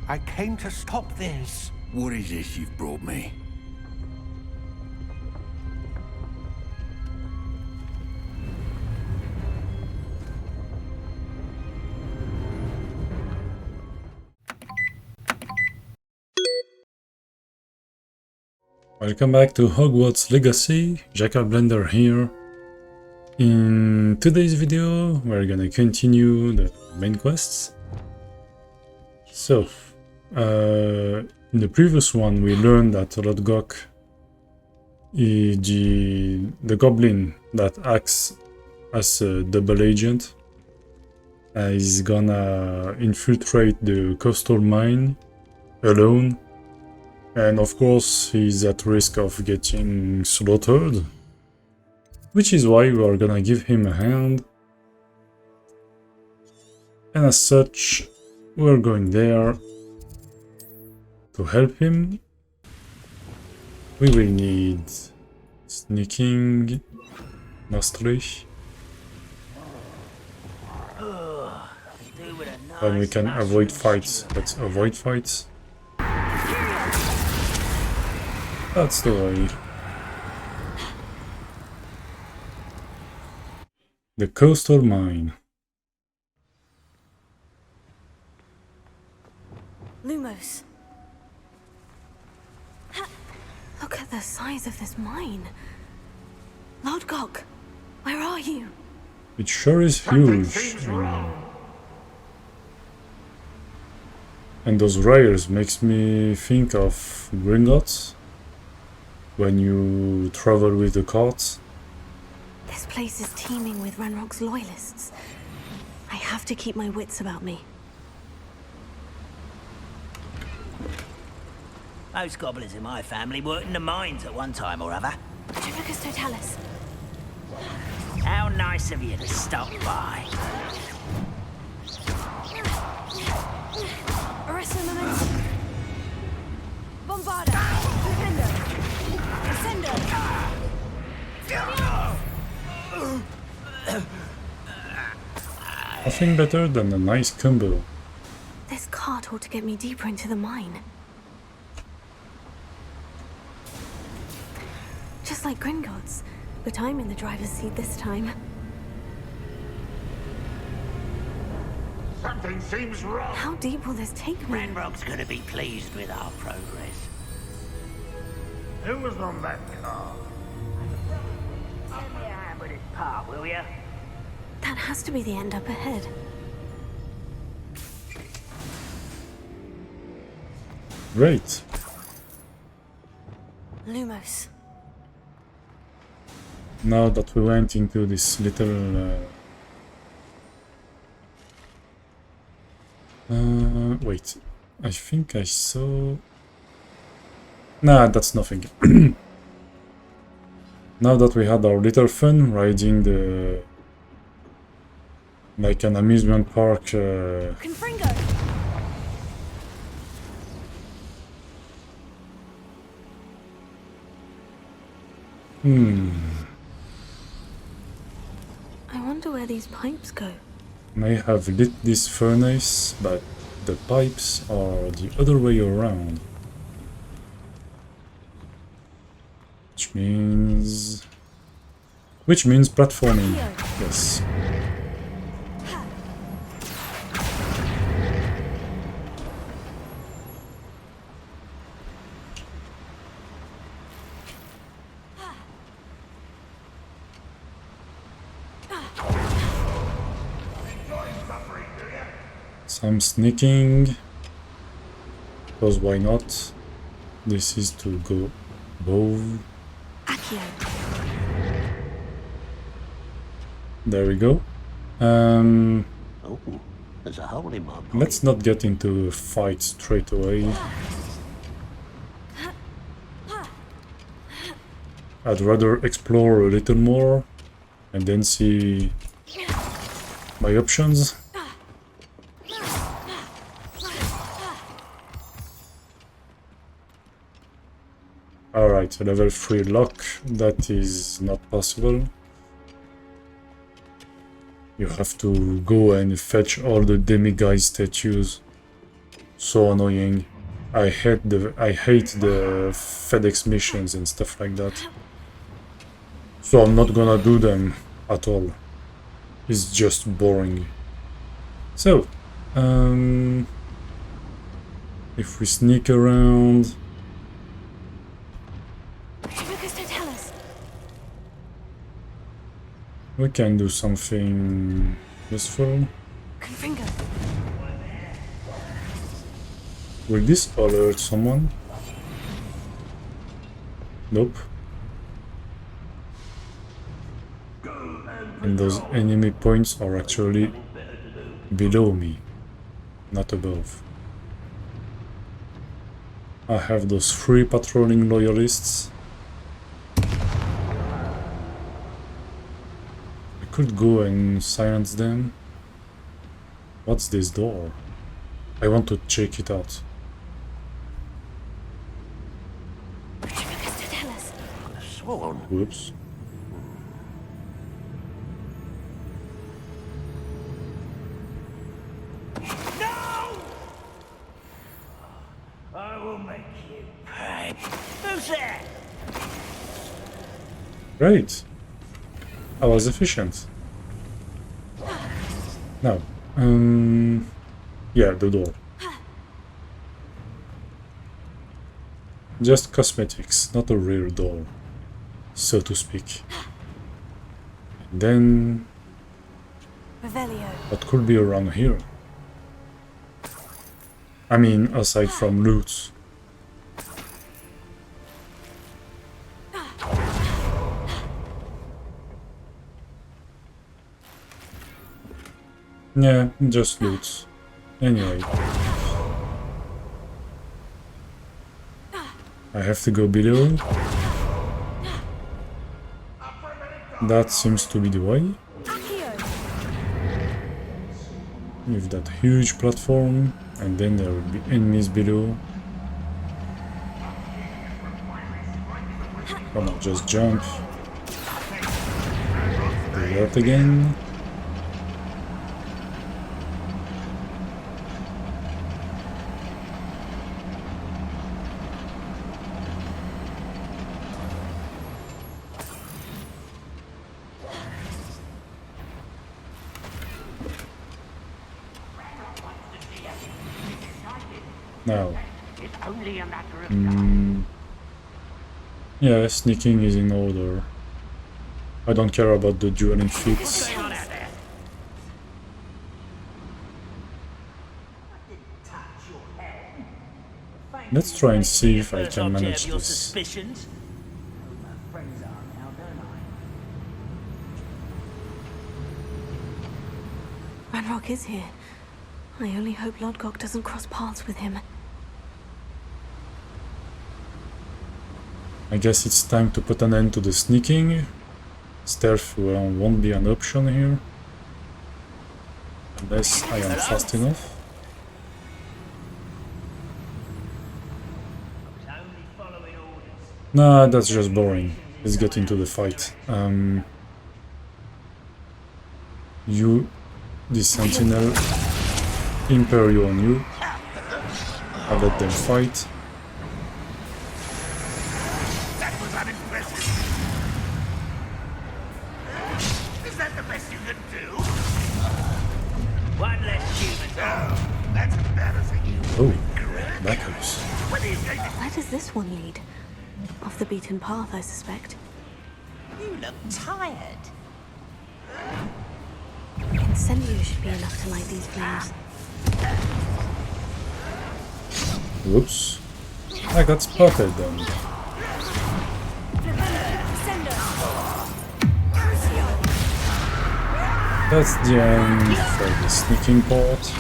I came to stop this. What is this you've brought me? Welcome back to Hogwarts Legacy, JackalBlender here. In today's video, we're gonna continue the main quests. So, in the previous one, we learned that Lodgok, the goblin that acts as a double agent, is gonna infiltrate the coastal mine alone. And of course, he's at risk of getting slaughtered, which is why we are gonna give him a hand. And as such, we're going there to help him. We will need sneaking, mastery, and we can avoid fights. Let's avoid fights. That's the way. The coastal mine. Lumos. Look at the size of this mine. Lodgok, where are you? It sure is huge. And those rails makes me think of Gringotts. When you travel with the cart. This place is teeming with Ranrok's loyalists. I have to keep my wits about me. Most goblins in my family worked in the mines at one time or other. Lucas Totalis. How nice of you to stop by. Arresto momentum. Bombarda. Defender. Nothing better than a nice combo. This cart ought to get me deeper into the mine. Just like Gringotts, but I'm in the driver's seat this time. Something seems wrong. How deep will this take me? Ranrok's gonna be pleased with our progress. Who was on that car? Give me a hand with this part, will ya? That has to be the end up ahead. Great. Lumos. Now that we went into this little... wait. I think I saw... Nah, that's nothing. Now that we had our little fun riding the... like an amusement park... Confringo. I wonder where these pipes go. May have lit this furnace, but the pipes are the other way around. Which means platforming. Yes. Some sneaking, because why not? This is to go above. There we go. Oh, there's a hole in my pipe. Let's not get into a fight straight away. I'd rather explore a little more and then see my options. Alright, level 3 lock, that is not possible. You have to go and fetch all the demiguise statues. So annoying. I hate the FedEx missions and stuff like that. So I'm not gonna do them at all. It's just boring. So, if we sneak around, we can do something useful. Will this alert someone? Nope. And those enemy points are actually below me, not above. I have those 3 patrolling loyalists. I could go and silence them. What's this door? I want to check it out. Whoops. I will make you pay. Who's there? Great. I was efficient. Now, yeah, the door. Just cosmetics, not a real door, so to speak. And then, what could be around here? I mean, aside from loot. Yeah, just loot. Anyway. I have to go below. That seems to be the way. With that huge platform, and then there will be enemies below. Come on, just jump. Do that again. Now, yeah, sneaking is in order. I don't care about the dueling feats. Let's try and see if I can manage this. Ranrok is here. I only hope Lodgok doesn't cross paths with him. I guess it's time to put an end to the sneaking. Stealth won't be an option here. Unless I am fast enough. Nah, that's just boring. Let's get into the fight. You, the Sentinel, Imperio on you. I'll let them fight. That was unimpressive. Is that the best you can do? One less human. Oh, that's embarrassing. Oh, that hurts. Where does this one lead? Off the beaten path, I suspect. You look tired. Incendio should be enough to light these flames. Whoops. I got spotted then. That's the end for the sneaking part.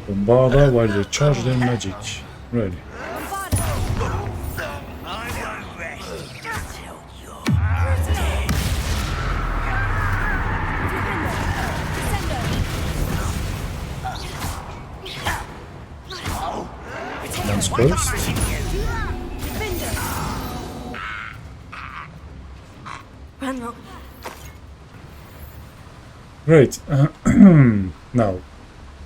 Bombarda while they charge their magic. Really. rest until you're dead. One's first. Ranrok, Great. Now,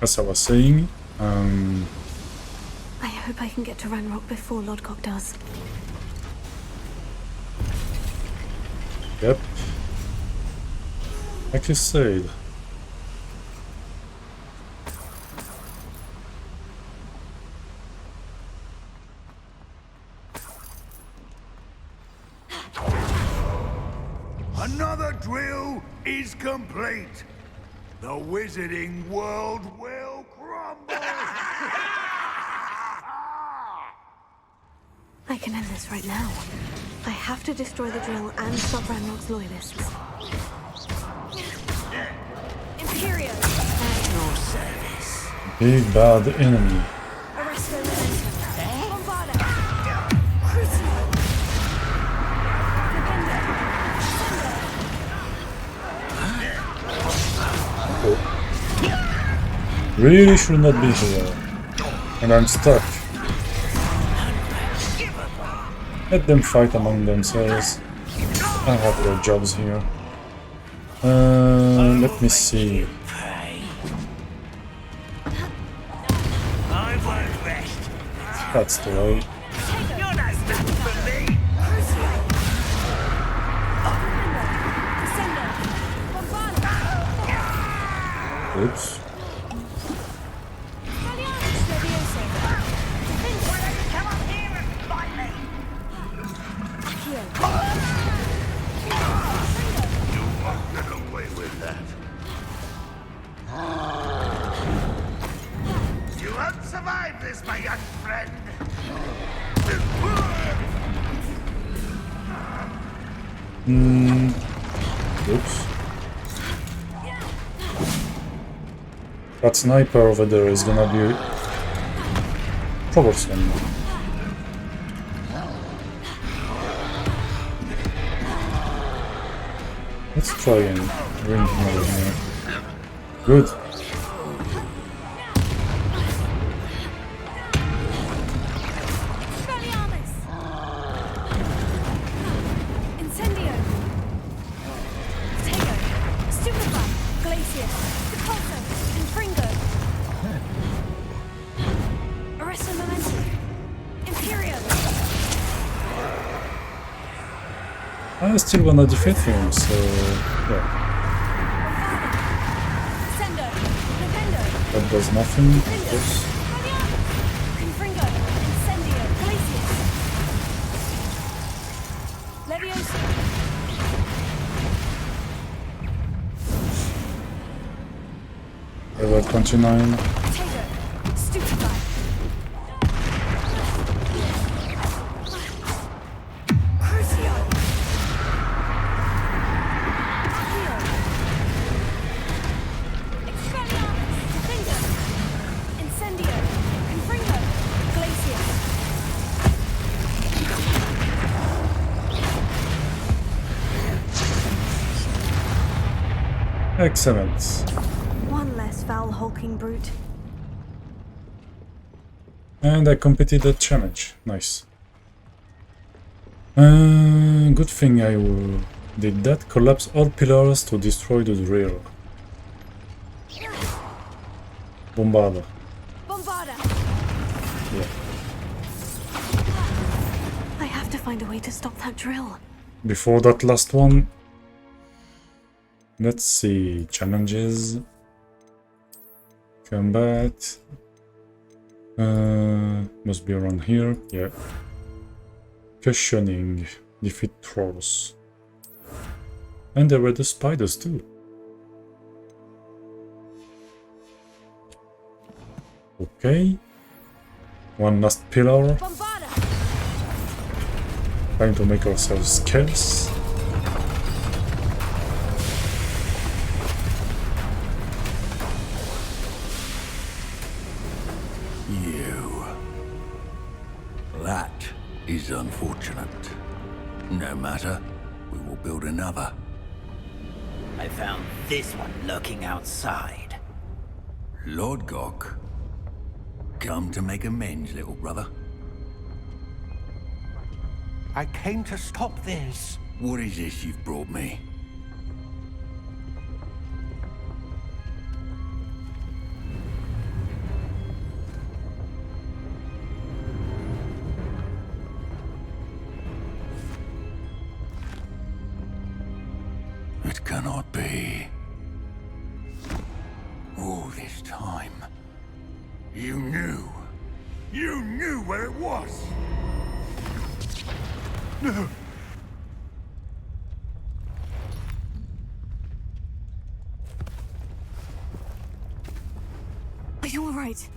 as I was saying, I hope I can get to Ranrok before Lodgok does. yep. Like you said. Another drill is complete. The wizarding world will crumble. I can end this right now. I have to destroy the drill and stop Ranrok's loyalists. Imperio! At your service. Big bad enemy. Arresto Memento. Bombarda! Crucio! Really should not be here. And I'm stuck. Let them fight among themselves. I have their jobs here. Let me see. I won't rest. That's the way. You're not nothing for me. Oops. Come up here and fight me. You won't get away with that. You won't survive this, my young friend. Oops. That sniper over there is gonna be troublesome. Let's try and bring him over here. Good. Incendio! Tego! Stupefy! Glacier! Depulso! Infringo! Arresto Memento! Imperio! I still wanna defeat him, so yeah. Sendo! Nintendo! That does nothing, of course. Confringo! Incendio! Glacier! Leviosa! Level 29. Tego! Stupefy! Crucio! Accio! Expelliarmus! Defender! Incendio! Confringo! Glacier! Excellent. One less foul hulking brute. And I completed that challenge. Nice. Good thing I did that. Collapse all pillars to destroy the drill. Bombarda. Bombarda! Yeah. I have to find a way to stop that drill. Before that last one, let's see. Challenges. Combat. Must be around here. Yeah. Cushioning. Defeat trolls. And there were the spiders too. Okay. One last pillar. Bombarda! Trying to make ourselves scarce. You. That is unfortunate. No matter. We will build another. I found this one lurking outside. Lodgok. Come to make amends, little brother. I came to stop this. What is this you've brought me? It cannot be. All this time, you knew. You knew where it was. No. Are you all right?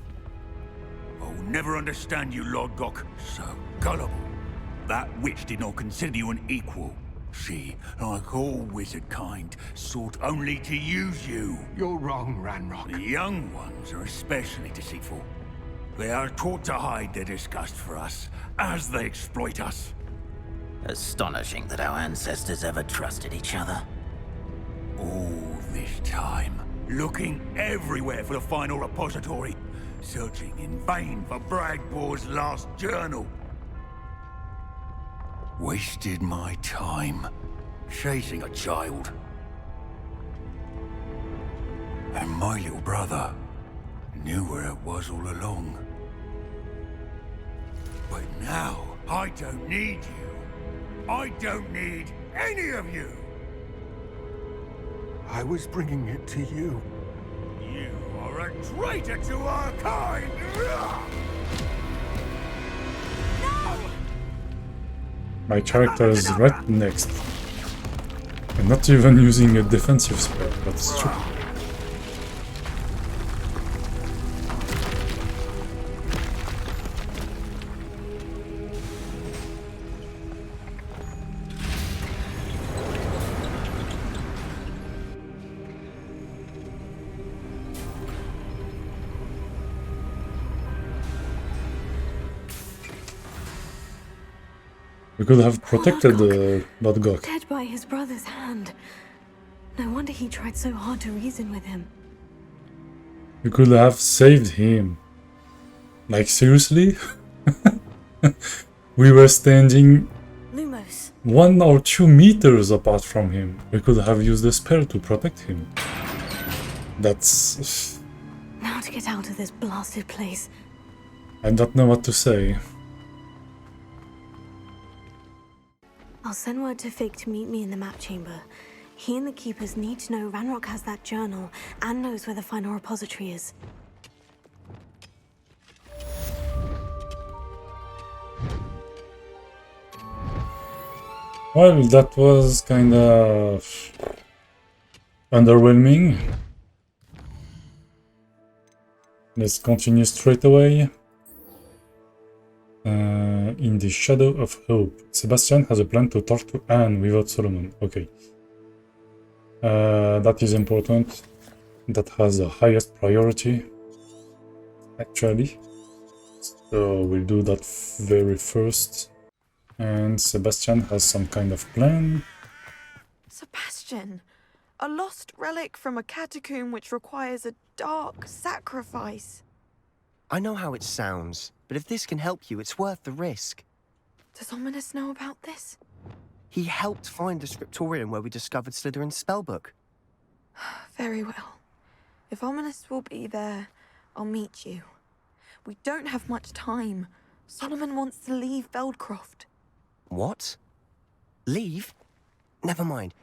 I'll never understand you, Lodgok. So gullible. That witch did not consider you an equal. She, like all wizard kind, sought only to use you. You're wrong, Ranrok. The young ones are especially deceitful. They are taught to hide their disgust for us, as they exploit us. Astonishing that our ancestors ever trusted each other. All this time, looking everywhere for the final repository, searching in vain for Bragbor's last journal. Wasted my time, chasing a child. And my little brother knew where it was all along. But now, I don't need you. I don't need any of you. I was bringing it to you. You are a traitor to our kind! My character is right next. I'm not even using a defensive spell, that's true. We could have protected Lodgok. Dead by his brother's hand. No wonder he tried so hard to reason with him. We could have saved him. Like, seriously? We were standing Lumos. 1 or 2 meters apart from him. We could have used the spell to protect him. That's... Now to get out of this blasted place. I don't know what to say. I'll send word to Fig to meet me in the map chamber. He and the Keepers need to know Ranrok has that journal and knows where the final repository is. Well, that was kind of underwhelming. Let's continue straight away. In the shadow of hope, Sebastian has a plan to talk to Anne without Solomon. Okay. That is important. That has the highest priority, actually. So we'll do that very first. And Sebastian has some kind of plan. Sebastian, a lost relic from a catacomb which requires a dark sacrifice. I know how it sounds, but if this can help you, it's worth the risk. Does Ominous know about this? He helped find the scriptorium where we discovered Slytherin's spellbook. Very well. If Ominous will be there, I'll meet you. We don't have much time. Solomon wants to leave Feldcroft. What? Leave? Never mind.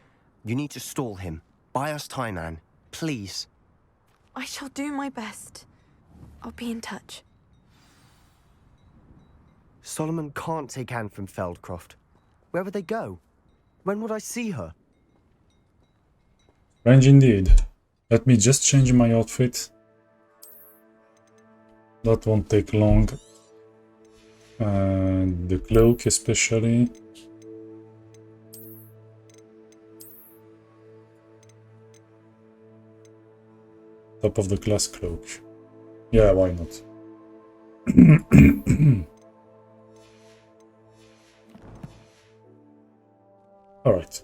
You need to stall him. Buy us time, Anne. Please. I shall do my best. I'll be in touch. Solomon can't take Anne from Feldcroft. Where would they go? When would I see her? Strange indeed. Let me just change my outfit. That won't take long. And the cloak especially. Top of the class cloak. Yeah, why not? Alright.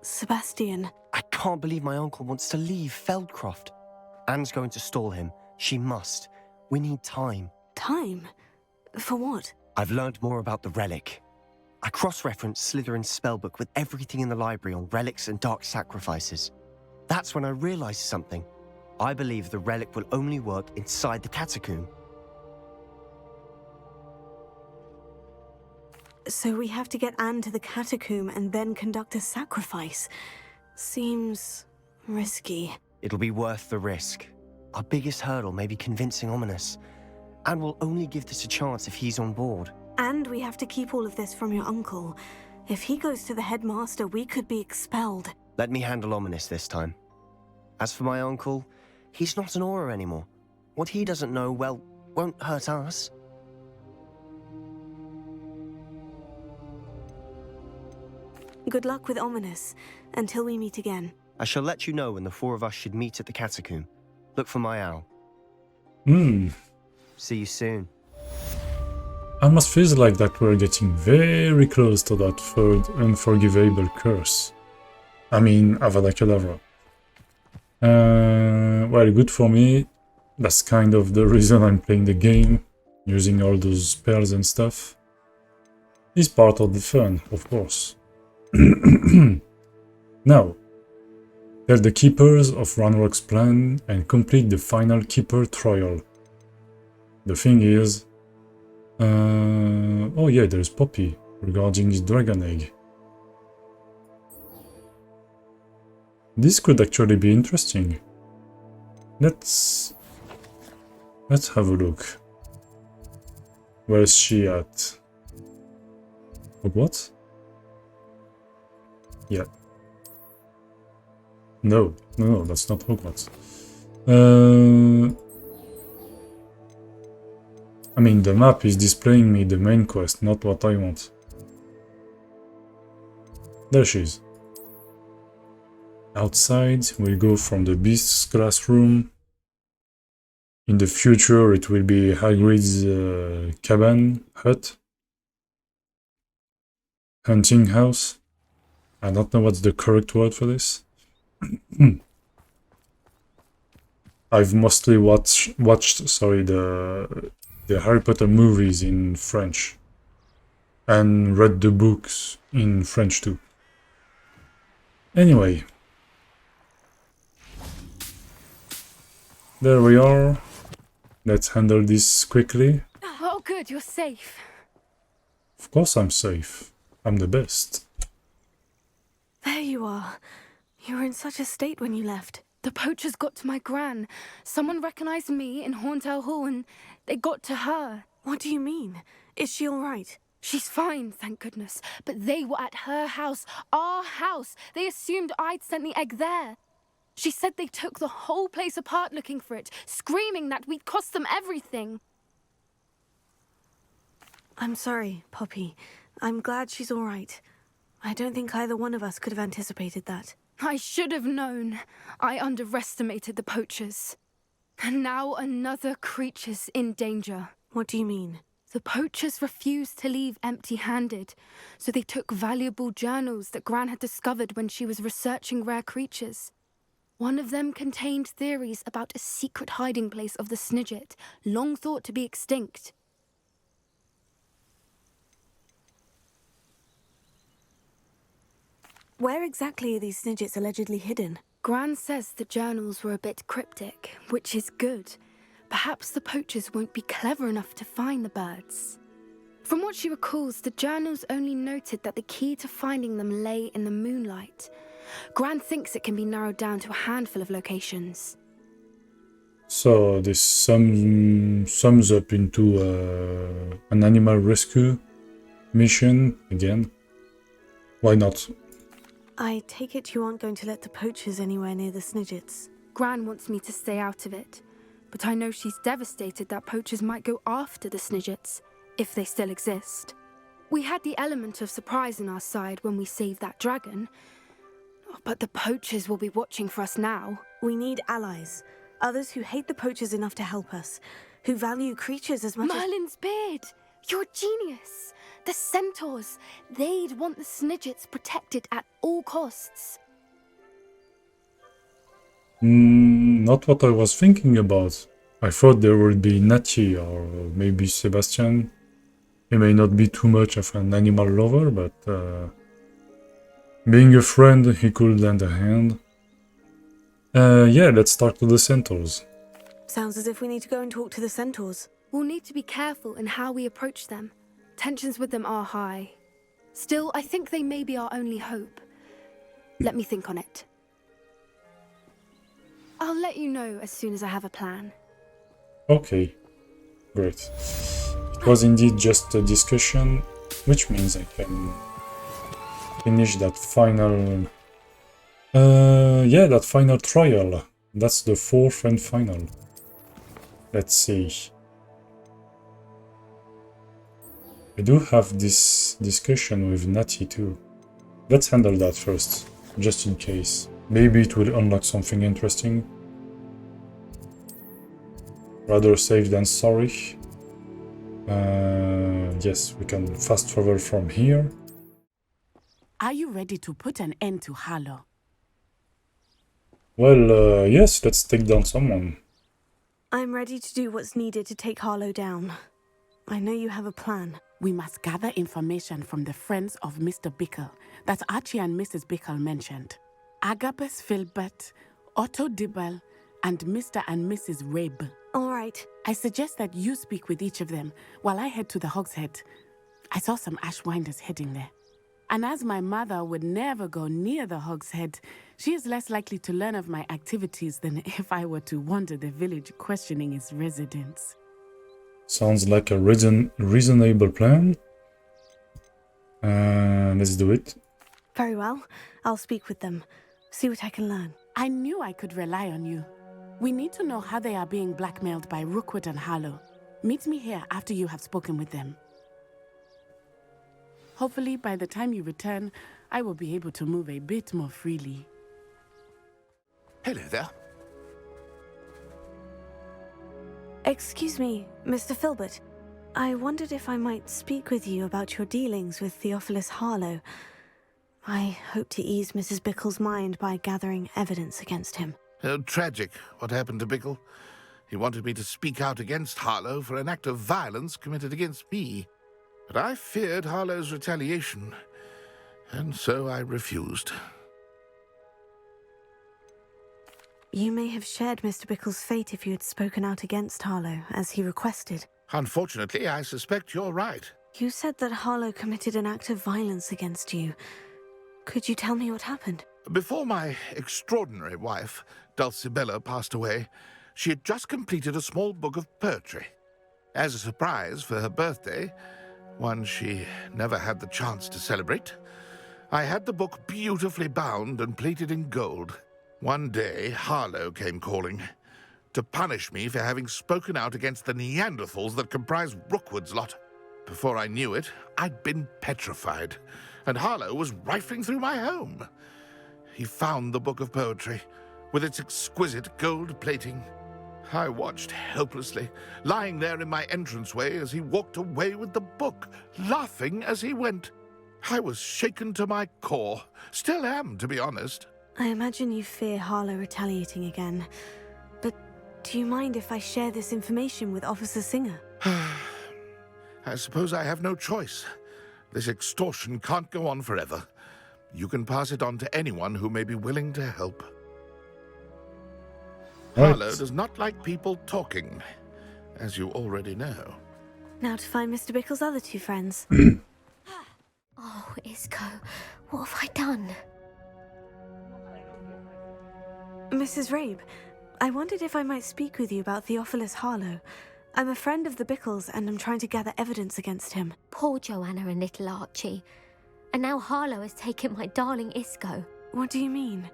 Sebastian, I can't believe my uncle wants to leave Feldcroft. Anne's going to stall him. She must. We need time. time? For what? I've learned more about the relic. I cross-referenced Slytherin's spellbook with everything in the library on relics and dark sacrifices. That's when I realized something. I believe the relic will only work inside the catacomb. So we have to get Anne to the catacomb and then conduct a sacrifice. Seems risky. It'll be worth the risk. Our biggest hurdle may be convincing Ominous. And we'll only give this a chance if he's on board. And we have to keep all of this from your uncle. If he goes to the headmaster, we could be expelled. Let me handle Ominous this time. As for my uncle, he's not an Auror anymore. What he doesn't know, well, won't hurt us. Good luck with Ominous, until we meet again. I shall let you know when the four of us should meet at the catacomb. Look for my owl. See you soon. Almost feels like that we're getting very close to that third unforgivable curse. I mean, Avada Kedavra. Well, good for me. That's kind of the reason I'm playing the game, using all those spells and stuff. It's part of the fun, of course. Now, tell the keepers of Ranrok's plan and complete the final keeper trial. The thing is... oh yeah, there's Poppy, regarding his dragon egg. This could actually be interesting. Let's have a look. Where is she at? What? Yeah. No, that's not Hogwarts. I mean, the map is displaying me the main quest, not what I want. There she is. Outside, we'll go from the Beast's classroom. In the future, it will be Hagrid's cabin, hut. Hunting house. I don't know what's the correct word for this. I've mostly watched the Harry Potter movies in French and read the books in French too. Anyway, there we are. Let's handle this quickly. Oh good, you're safe. Of course I'm safe. I'm the best. There you are. You were in such a state when you left. The poachers got to my gran. Someone recognized me in Horntail Hall and they got to her. What do you mean? Is she all right? She's fine, thank goodness. But they were at her house, our house. They assumed I'd sent the egg there. She said they took the whole place apart looking for it, screaming that we'd cost them everything. I'm sorry, Poppy. I'm glad she's all right. I don't think either one of us could have anticipated that. I should have known. I underestimated the poachers. And now another creature's in danger. What do you mean? The poachers refused to leave empty-handed, so they took valuable journals that Gran had discovered when she was researching rare creatures. One of them contained theories about a secret hiding place of the Snidget, long thought to be extinct. Where exactly are these Snidgets allegedly hidden? Gran says the journals were a bit cryptic, which is good. Perhaps the poachers won't be clever enough to find the birds. From what she recalls, the journals only noted that the key to finding them lay in the moonlight. Gran thinks it can be narrowed down to a handful of locations. So this sums up into an animal rescue mission again. Why not? I take it you aren't going to let the poachers anywhere near the Snidgets. Gran wants me to stay out of it, but I know she's devastated that poachers might go after the Snidgets, if they still exist. We had the element of surprise on our side when we saved that dragon, but the poachers will be watching for us now. We need allies, others who hate the poachers enough to help us, who value creatures as much as... Merlin's beard! You're a genius. The centaurs, they'd want the Snidgets protected at all costs. Not what I was thinking about. I thought there would be Natty or maybe Sebastian. He may not be too much of an animal lover, but being a friend, he could lend a hand. Yeah, let's start with the centaurs. Sounds as if we need to go and talk to the centaurs. We'll need to be careful in how we approach them. Tensions with them are high. Still, I think they may be our only hope. Let me think on it. I'll let you know as soon as I have a plan. Okay, great. It was indeed just a discussion, which means I can finish that final... yeah, that final trial. That's the fourth and final. Let's see. I do have this discussion with Natty too. Let's handle that first, just in case. Maybe it will unlock something interesting. Rather safe than sorry. Yes, we can fast travel from here. Are you ready to put an end to Harlow? Well, yes, let's take down someone. I'm ready to do what's needed to take Harlow down. I know you have a plan. We must gather information from the friends of Mr. Bickle that Archie and Mrs. Bickle mentioned. Agabus Filbert, Otto Dibble, and Mr. and Mrs. Rabe. All right. I suggest that you speak with each of them while I head to the Hogshead. I saw some Ashwinders heading there. And as my mother would never go near the Hogshead, she is less likely to learn of my activities than if I were to wander the village questioning its residents. Sounds like a reasonable plan. Let's do it. Very well. I'll speak with them. See what I can learn. I knew I could rely on you. We need to know how they are being blackmailed by Rookwood and Harlow. Meet me here after you have spoken with them. Hopefully, by the time you return, I will be able to move a bit more freely. Hello there. Excuse me, Mr. Filbert. I wondered if I might speak with you about your dealings with Theophilus Harlow. I hope to ease Mrs. Bickle's mind by gathering evidence against him. Oh, tragic what happened to Bickle. He wanted me to speak out against Harlow for an act of violence committed against me. But I feared Harlow's retaliation, and so I refused. You may have shared Mr. Bickle's fate if you had spoken out against Harlow, as he requested. Unfortunately, I suspect you're right. You said that Harlow committed an act of violence against you. Could you tell me what happened? Before my extraordinary wife, Dulcibella, passed away, she had just completed a small book of poetry. As a surprise for her birthday, one she never had the chance to celebrate, I had the book beautifully bound and plated in gold. One day, Harlow came calling to punish me for having spoken out against the Neanderthals that comprise Rookwood's lot. Before I knew it, I'd been petrified, and Harlow was rifling through my home. He found the book of poetry, with its exquisite gold plating. I watched helplessly, lying there in my entranceway as he walked away with the book, laughing as he went. I was shaken to my core. Still am, to be honest. I imagine you fear Harlow retaliating again. But do you mind if I share this information with Officer Singer? I suppose I have no choice. This extortion can't go on forever. You can pass it on to anyone who may be willing to help. Right. Harlow does not like people talking, as you already know. Now to find Mr. Bickle's other two friends. Oh, Isco, what have I done? Mrs. Rabe, I wondered if I might speak with you about Theophilus Harlow. I'm a friend of the Bickles and I'm trying to gather evidence against him. Poor Joanna and little Archie. And now Harlow has taken my darling Isco. What do you mean?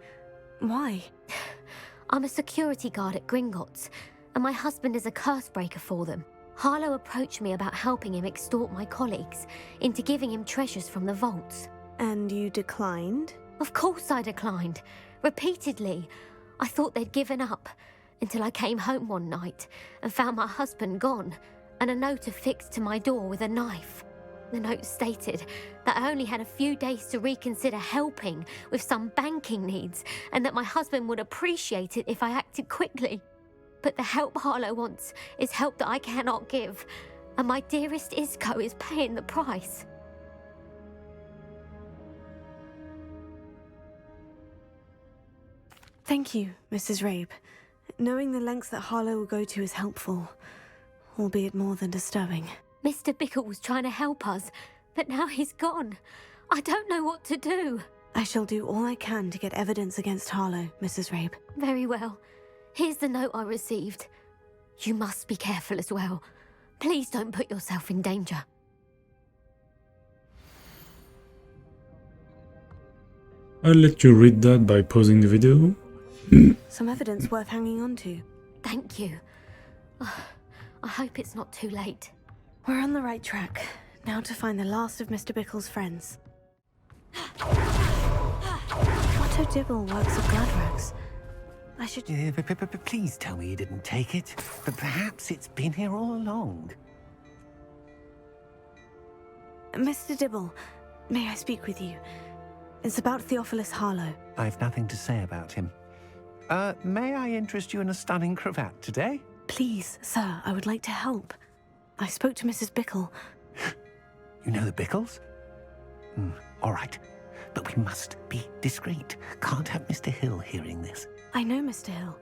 Why? I'm a security guard at Gringotts, and my husband is a curse breaker for them. Harlow approached me about helping him extort my colleagues into giving him treasures from the vaults. And you declined? Of course I declined. Repeatedly. I thought they'd given up, until I came home one night and found my husband gone, and a note affixed to my door with a knife. The note stated that I only had a few days to reconsider helping with some banking needs, and that my husband would appreciate it if I acted quickly. But the help Harlow wants is help that I cannot give, and my dearest Isco is paying the price. Thank you, Mrs. Rabe. Knowing the lengths that Harlow will go to is helpful, albeit more than disturbing. Mr. Bickle was trying to help us, but now he's gone. I don't know what to do. I shall do all I can to get evidence against Harlow, Mrs. Rabe. Very well. Here's the note I received. You must be careful as well. Please don't put yourself in danger. I'll let you read that by pausing the video. Some evidence worth hanging on to. Thank you. I hope it's not too late. We're on the right track. Now to find the last of Mr. Bickle's friends. Otto Dibble works at Gladrox. I should... Please tell me you didn't take it. But perhaps it's been here all along. Mr. Dibble, may I speak with you? It's about Theophilus Harlow. I've nothing to say about him. May I interest you in a stunning cravat today? Please, sir, I would like to help. I spoke to Mrs. Bickle. You know the Bickles? All right. But we must be discreet. Can't have Mr. Hill hearing this. I know Mr. Hill.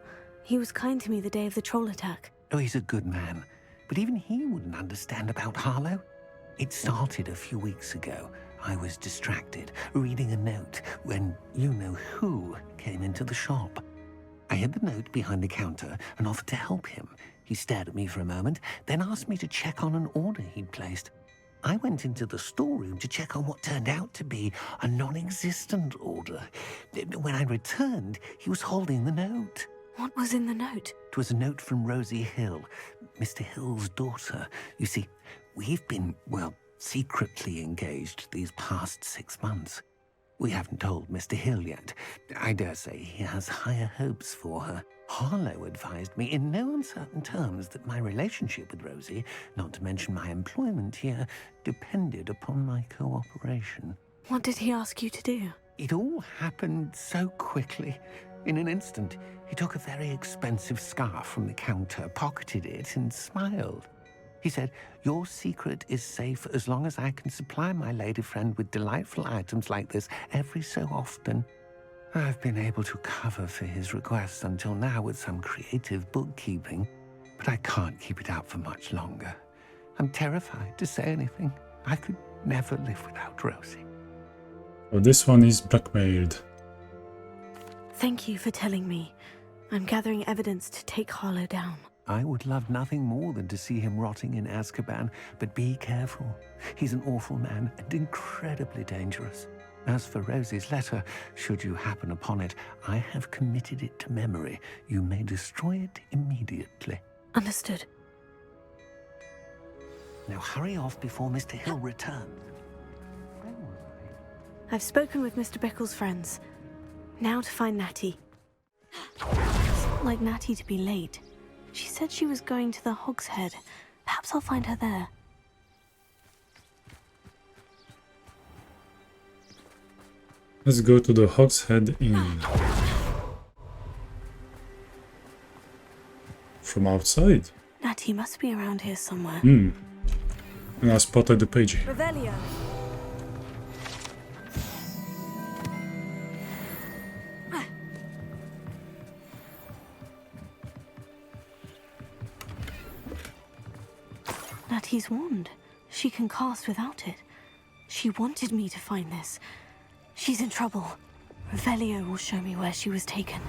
He was kind to me the day of the troll attack. Oh, he's a good man. But even he wouldn't understand about Harlow. It started a few weeks ago. I was distracted, reading a note, when you-know-who came into the shop. I hid the note behind the counter and offered to help him. He stared at me for a moment, then asked me to check on an order he'd placed. I went into the storeroom to check on what turned out to be a non-existent order. When I returned, he was holding the note. What was in the note? It was a note from Rosie Hill, Mr. Hill's daughter. You see, we've been, well, secretly engaged these past 6 months. We haven't told Mr. Hill yet. I dare say he has higher hopes for her. Harlow advised me in no uncertain terms that my relationship with Rosie, not to mention my employment here, depended upon my cooperation. What did he ask you to do? It all happened so quickly. In an instant, he took a very expensive scarf from the counter, pocketed it, and smiled. He said, "Your secret is safe as long as I can supply my lady friend with delightful items like this every so often." I've been able to cover for his requests until now with some creative bookkeeping, but I can't keep it out for much longer. I'm terrified to say anything. I could never live without Rosie. Oh, this one is blackmailed. Thank you for telling me. I'm gathering evidence to take Harlow down. I would love nothing more than to see him rotting in Azkaban, but be careful. He's an awful man and incredibly dangerous. As for Rosie's letter, should you happen upon it, I have committed it to memory. You may destroy it immediately. Understood. Now hurry off before Mr. Hill returns. Where was I? I've spoken with Mr. Bickle's friends. Now to find Natty. It's not like Natty to be late. She said she was going to the Hog's Head. Perhaps I'll find her there. Let's go to the Hog's Head Inn. From outside? Natty must be around here somewhere. And I spotted the page. Revelio. Natty's wand. She can cast without it. She wanted me to find this. She's in trouble. Revelio will show me where she was taken.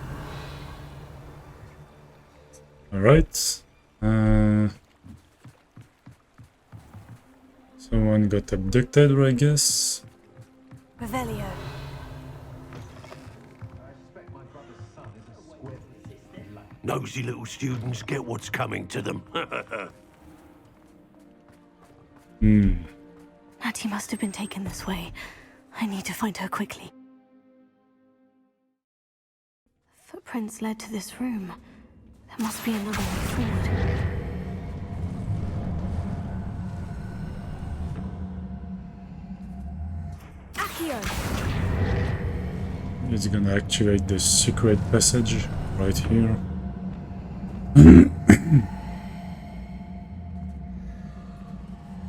Alright. Someone got abducted, I guess. Revelio. Nosy little students get what's coming to them. Natty must have been taken this way. I need to find her quickly. Footprints led to this room. There must be another way forward. here. It's gonna activate the secret passage right here.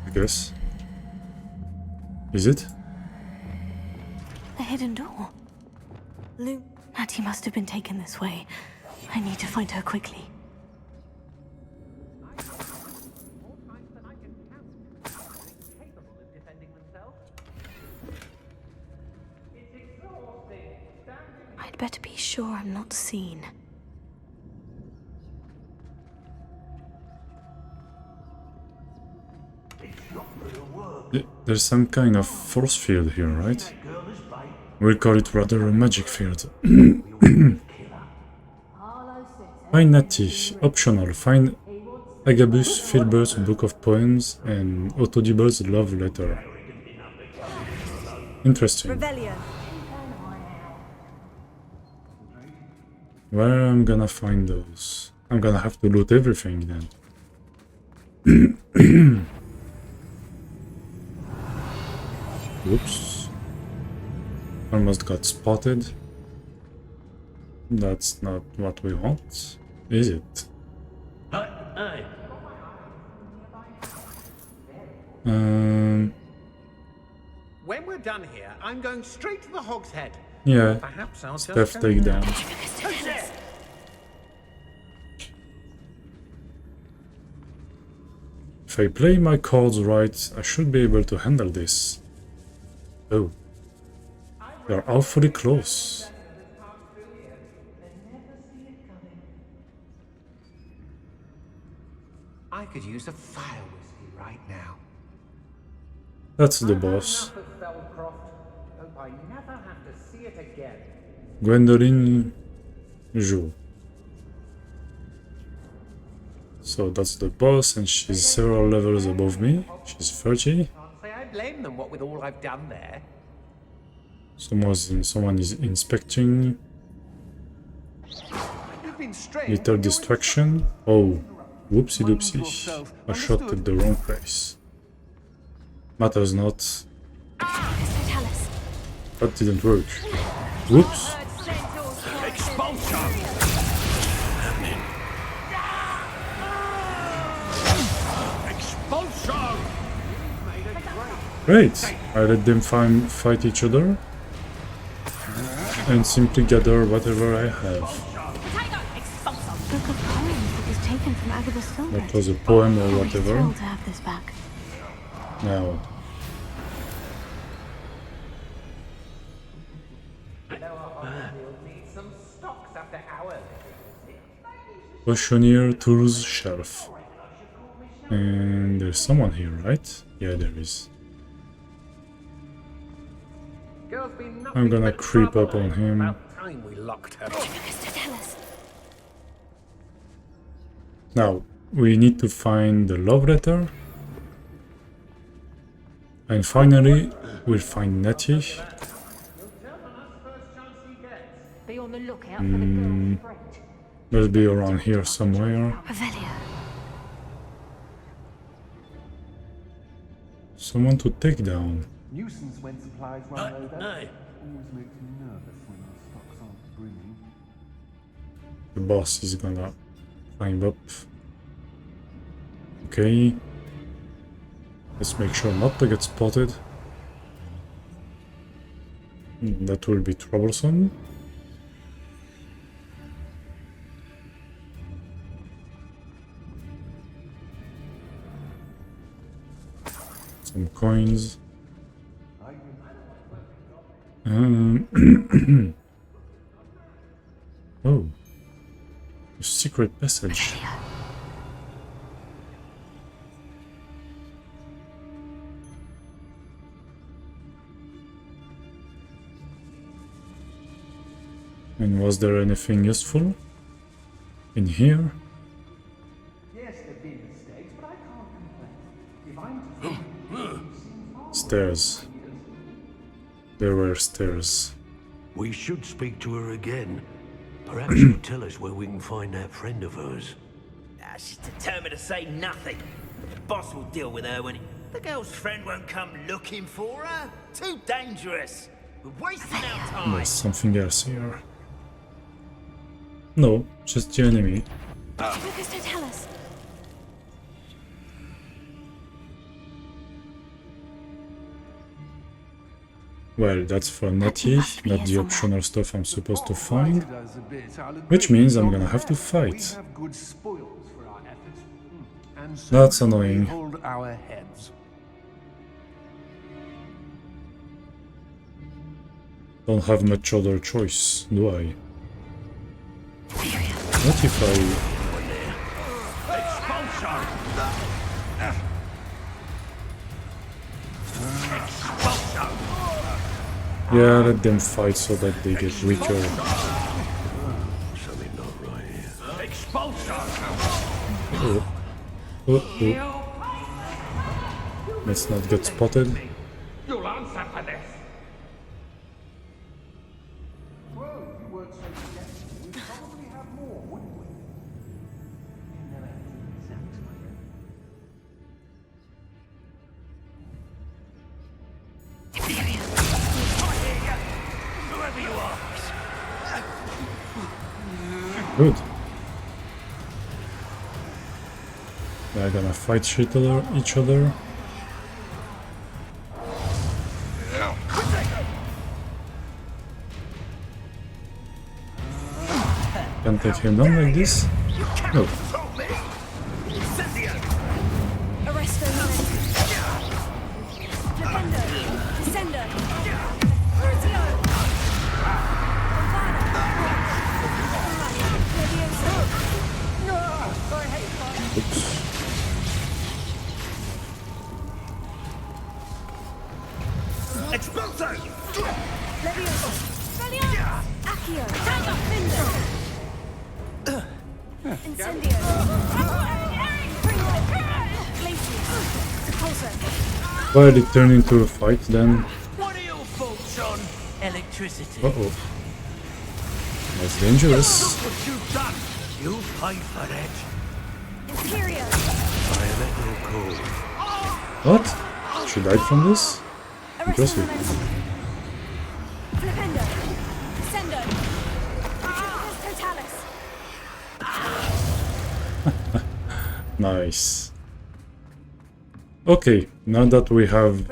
I guess. Is it? The hidden door. Natty must have been taken this way. I need to find her quickly. I'd better be sure I'm not seen. There's some kind of force field here, right? We'll call it rather a magic field. Find Natty. Optional. Find Agabus Filbert's book of poems and Autodible's love letter. Interesting. Where am I gonna find those? I'm gonna have to loot everything then. Whoops. Almost got spotted. That's not what we want, is it? When we're done here, I'm going straight to the Hog's Head. Yeah. Perhaps I'll Steph just go takedown. If I play my cards right, I should be able to handle this. Oh. They're awfully close. I could use a fire whiskey right now. That's the boss. Hope I never have to see it again. Gwendoline Zhou. So that's the boss, and she's several levels above me. She's 30. Can't say I blame them, what with all I've done there. Someone is inspecting. Little distraction. Oh, whoopsie doopsie. I shot at the wrong place. Matters not. That didn't work. Whoops. Great. I let them fight each other and simply gather whatever I have. That was a poem or whatever. Now. Potioneer Tools Shelf. And there's someone here, right? Yeah, there is. I'm gonna creep up on him. Now, we need to find the love letter. And finally, we'll find Natty. Must be around here somewhere. Someone to take down. Nuisance when supplies run low, though. Always makes me nervous when our stocks aren't brimming. The boss is gonna climb up. Okay. Let's make sure not to get spotted. That will be troublesome. Some coins. Oh, a secret passage. And was there anything useful in here? Yes, there've been mistakes, but I can't complain. Stairs. There were stairs. We should speak to her again. Perhaps she'll tell us where we can find that friend of hers. She's determined to say nothing. The boss will deal with her when the girl's friend won't come looking for her. too dangerous. We're wasting our time. There's something else here. No, just the enemy. Focus, don't tell us. Well, that's for Natty, not the optional stuff I'm supposed to find. Which means I'm gonna have to fight. That's annoying. Don't have much other choice, do I? What if I... Yeah, let them fight so that they get weaker. Oh. Oh. Let's not get spotted. You'll answer for this. Good. They're gonna fight each other. Can take him down like this? No. Why did it turn into a fight then? What are your thoughts on electricity? Uh-oh. That's dangerous. Look what you've done. You'll pay for it. What? She died from this? Impressive. Nice. Okay, now that we have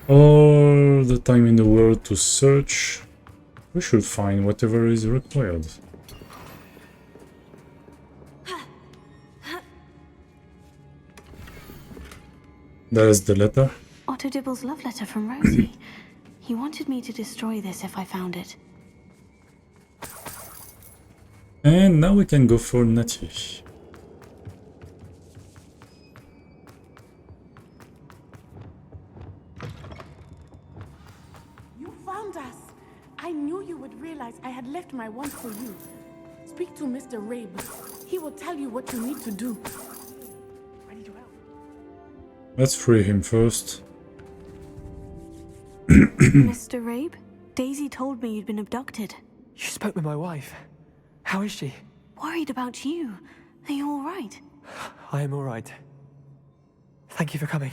all the time in the world to search, we should find whatever is required. There's the letter. Otto Dibble's love letter from Rosie. He wanted me to destroy this if I found it. And now we can go for Natty. You found us! I knew you would realize I had left my wand for you. Speak to Mr. Rabe. He will tell you what you need to do. Ready to help. Let's free him first. Mr. Rabe, Daisy told me you'd been abducted. You spoke with my wife. How is she? Worried about you. Are you all right? I am all right. Thank you for coming.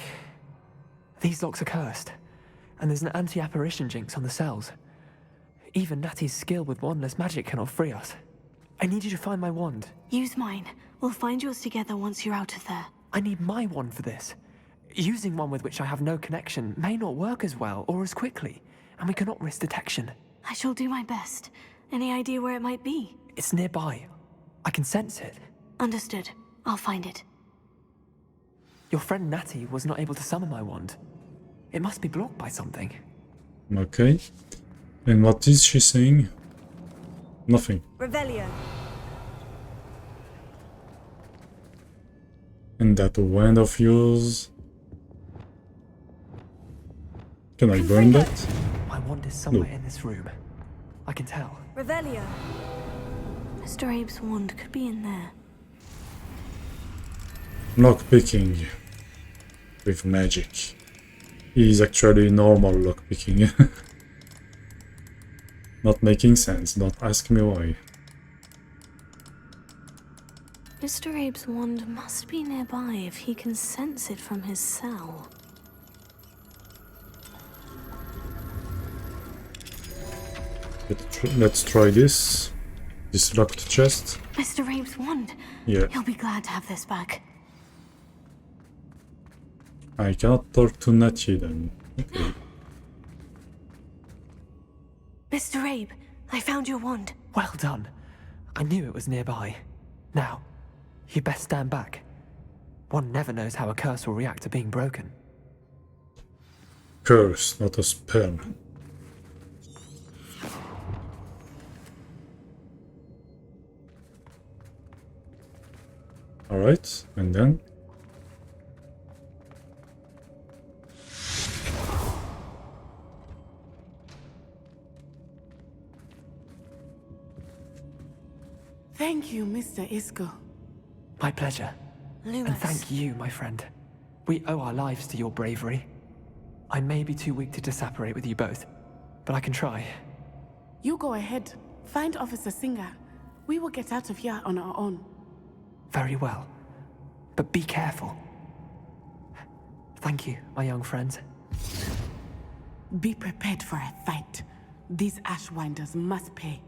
These locks are cursed, and there's an anti-apparition jinx on the cells. Even Natty's skill with wandless magic cannot free us. I need you to find my wand. Use mine. We'll find yours together once you're out of there. I need my wand for this. Using one with which I have no connection may not work as well or as quickly, and we cannot risk detection. I shall do my best. Any idea where it might be? It's nearby. I can sense it. Understood. I'll find it. Your friend Natty was not able to summon my wand. It must be blocked by something. Okay. And what is she saying? Nothing. Revelio. And that wand of yours. Can I burn that? My wand is somewhere in this room. I can tell. Revelio. Mr. Abe's wand could be in there. Lockpicking with magic is actually normal lockpicking. Not making sense, don't ask me why. Mr. Abe's wand must be nearby if he can sense it from his cell. Let's try this. This locked chest. Mr. Rabe's wand. Yeah. He'll be glad to have this back. I cannot talk to Natty then. Okay. Mr. Rabe, I found your wand. Well done. I knew it was nearby. Now, you best stand back. One never knows how a curse will react to being broken. Curse, not a spell. Alright, and then? Thank you, Mr. Isco. My pleasure. Lumos. And thank you, my friend. We owe our lives to your bravery. I may be too weak to disapparate with you both, but I can try. You go ahead. Find Officer Singer. We will get out of here on our own. Very well. But be careful. Thank you, my young friends. Be prepared for a fight. These Ashwinders must pay.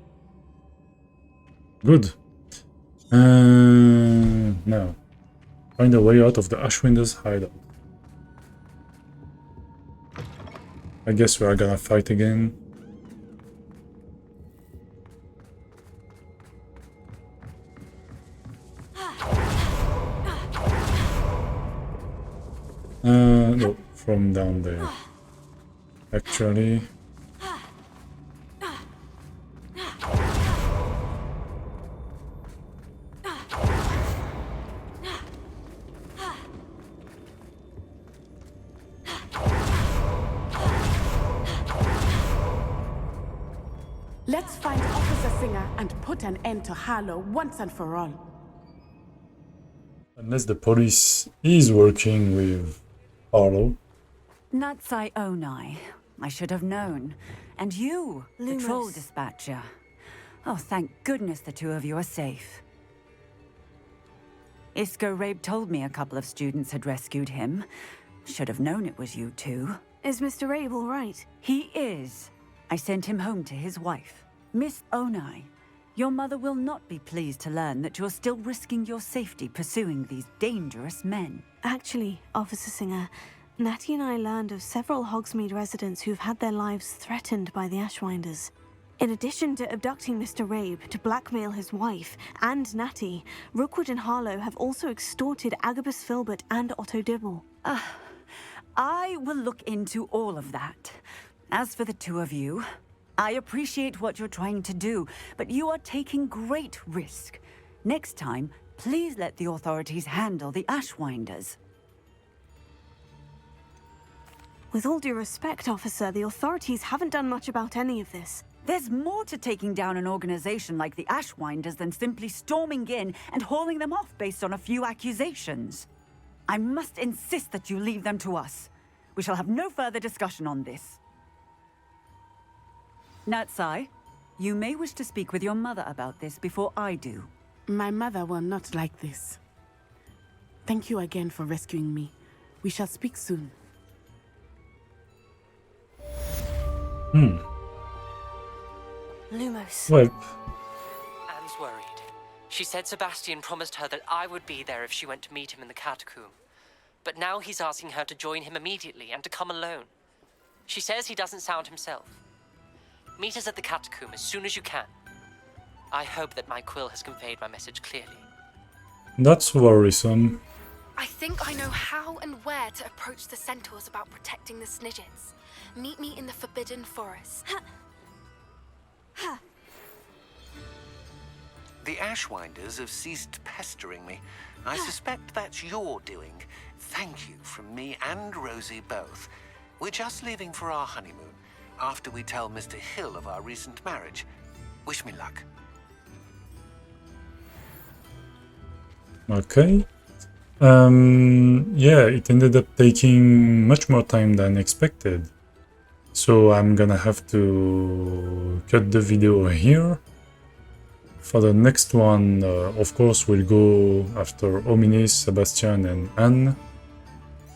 Good. Now, find a way out of the Ashwinders' hideout. I guess we are gonna fight again. No, from down there. Actually. Let's find Officer Singer and put an end to Harlow once and for all. Unless the police is working with Harlow. Natsai Onai. I should have known. And you, the troll dispatcher. Oh, thank goodness the two of you are safe. Isco Rabe told me a couple of students had rescued him. Should have known it was you two. Is Mr. Rabe all right? He is. I sent him home to his wife. Miss Onai, your mother will not be pleased to learn that you're still risking your safety pursuing these dangerous men. Actually, Officer Singer, Natty and I learned of several Hogsmeade residents who've had their lives threatened by the Ashwinders. In addition to abducting Mr. Rabe to blackmail his wife and Natty, Rookwood and Harlow have also extorted Agabus Filbert and Otto Dibble. I will look into all of that. As for the two of you, I appreciate what you're trying to do, but you are taking great risk. Next time, please let the authorities handle the Ashwinders. With all due respect, officer, the authorities haven't done much about any of this. There's more to taking down an organization like the Ashwinders than simply storming in and hauling them off based on a few accusations. I must insist that you leave them to us. We shall have no further discussion on this. Natsai, you may wish to speak with your mother about this before I do. My mother will not like this. Thank you again for rescuing me. We shall speak soon. Lumos. Well. Anne's worried. She said Sebastian promised her that I would be there if she went to meet him in the catacomb. But now he's asking her to join him immediately and to come alone. She says he doesn't sound himself. Meet us at the catacomb as soon as you can. I hope that my quill has conveyed my message clearly. That's worrisome. I think I know how and where to approach the centaurs about protecting the Snidgets. Meet me in the Forbidden Forest. The Ashwinders have ceased pestering me. I suspect that's your doing. Thank you from me and Rosie both. We're just leaving for our honeymoon, after we tell Mr. Hill of our recent marriage. Wish me luck. Okay. Yeah, it ended up taking much more time than expected. So I'm gonna have to cut the video here. For the next one, of course, we'll go after Ominis, Sebastian and Anne.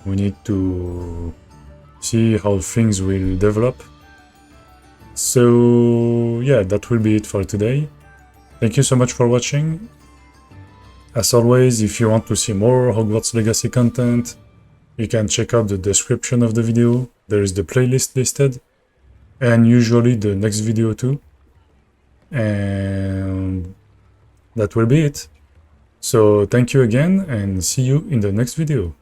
We need to see how things will develop. So yeah, that will be it for today. Thank you so much for watching. As always, if you want to see more Hogwarts Legacy content, you can check out the description of the video. There is the playlist listed, and usually the next video too. And that will be it. So thank you again, and see you in the next video.